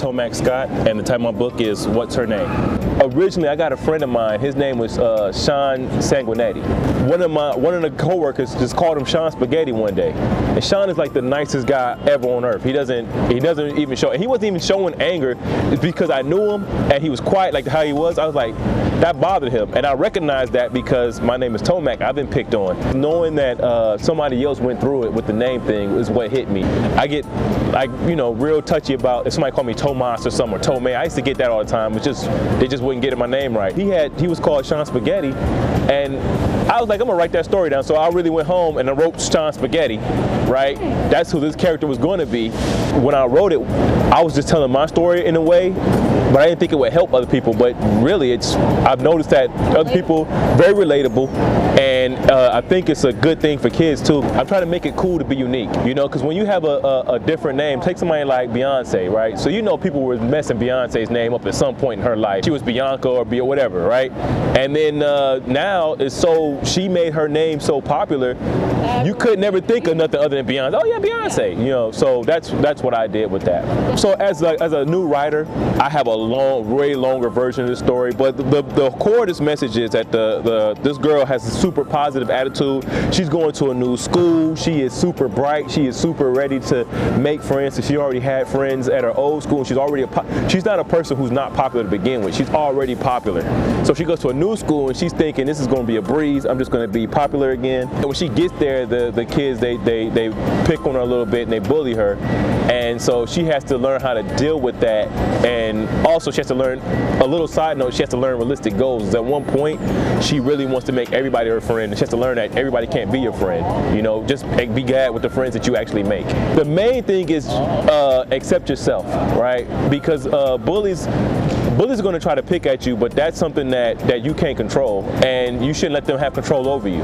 Tomac Scott, and the title of my book is What's Her Name? Originally, I got a friend of mine. His name was Sean Sanguinetti. One of the coworkers just called him Sean Spaghetti one day. And Sean is like the nicest guy ever on earth. He doesn't even show, and he wasn't even showing anger. It's because I knew him and he was quiet like how he was. I was like, that bothered him, and I recognized that because my name is Tomac. I've been picked on. Knowing that somebody else went through it with the name thing is what hit me. I get like, you know, real touchy about if somebody called me Tomas or something, or Tomei. I used to get that all the time. It's just, they just wouldn't get my name right. He was called Sean Spaghetti, and I was like, I'm gonna write that story down. So I really went home and I wrote Sean Spaghetti, right? That's who this character was going to be. When I wrote it, I was just telling my story in a way, but I didn't think it would help other people. But really, I've noticed that other people, very relatable, and I think it's a good thing for kids too. I'm trying to make it cool to be unique, you know, because when you have a different name, take somebody like Beyonce, right? So you know people were messing Beyonce's name up at some point in her life. She was Bianca or whatever, right? And then now it's she made her name so popular, you could never think of nothing other than Beyonce. Oh yeah, Beyonce, you know. So that's what I did with that. So as a new writer, I have a way longer version of the story, but the core of this message is that this girl has a super positive attitude. She's going to a new school. She is super bright. She is super ready to make friends. So she already had friends at her old school. She's not a person who's not popular to begin with. She's already popular. So she goes to a new school and she's thinking this is going to be a breeze. I'm just going to be popular again. And when she gets there, the kids they pick on her a little bit and they bully her. And so she has to learn how to deal with that. And also she has to learn, a little side note, she has to learn realistic goals. At one point, she really wants to make everybody her friend, and she has to learn that everybody can't be your friend. You know, just be glad with the friends that you actually make. The main thing is accept yourself, right? Because bullies are going to try to pick at you, but that's something that you can't control, and you shouldn't let them have control over you.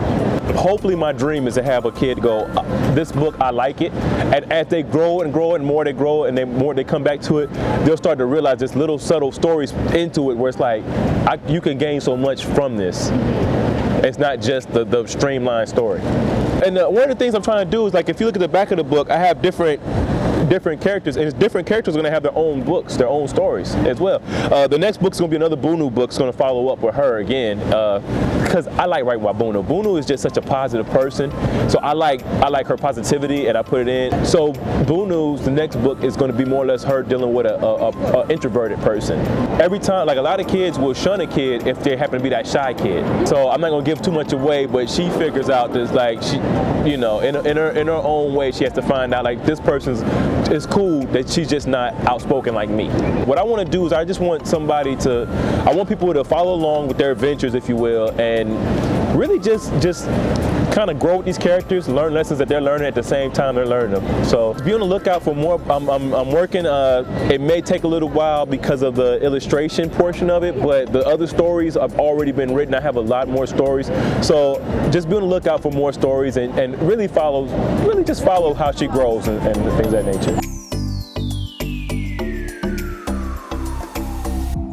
Hopefully my dream is to have a kid go, this book, I like it, and as they grow and grow and more they grow and the more they come back to it, they'll start to realize there's little subtle stories into it where it's like, you can gain so much from this. It's not just the streamlined story. And one of the things I'm trying to do is, like, if you look at the back of the book, I have different characters, and different characters are going to have their own books, their own stories as well. The next book's going to be another Bunu book. It's going to follow up with her again, because I like writing about Bunu. Bunu is just such a positive person, so I like her positivity, and I put it in. So Bunu's, the next book, is going to be more or less her dealing with a introverted person. Every time, like, a lot of kids will shun a kid if they happen to be that shy kid. So I'm not going to give too much away, but she figures out this, like, she, you know, in her own way, she has to find out, like, this person's, it's cool that she's just not outspoken like me. What I want to do is I just want I want people to follow along with their adventures, if you will, and really just kind of grow with these characters, learn lessons that they're learning at the same time they're learning them. So be on the lookout for more. I'm working, it may take a little while because of the illustration portion of it, but the other stories have already been written. I have a lot more stories. So just be on the lookout for more stories, and really just follow how she grows and things of that nature.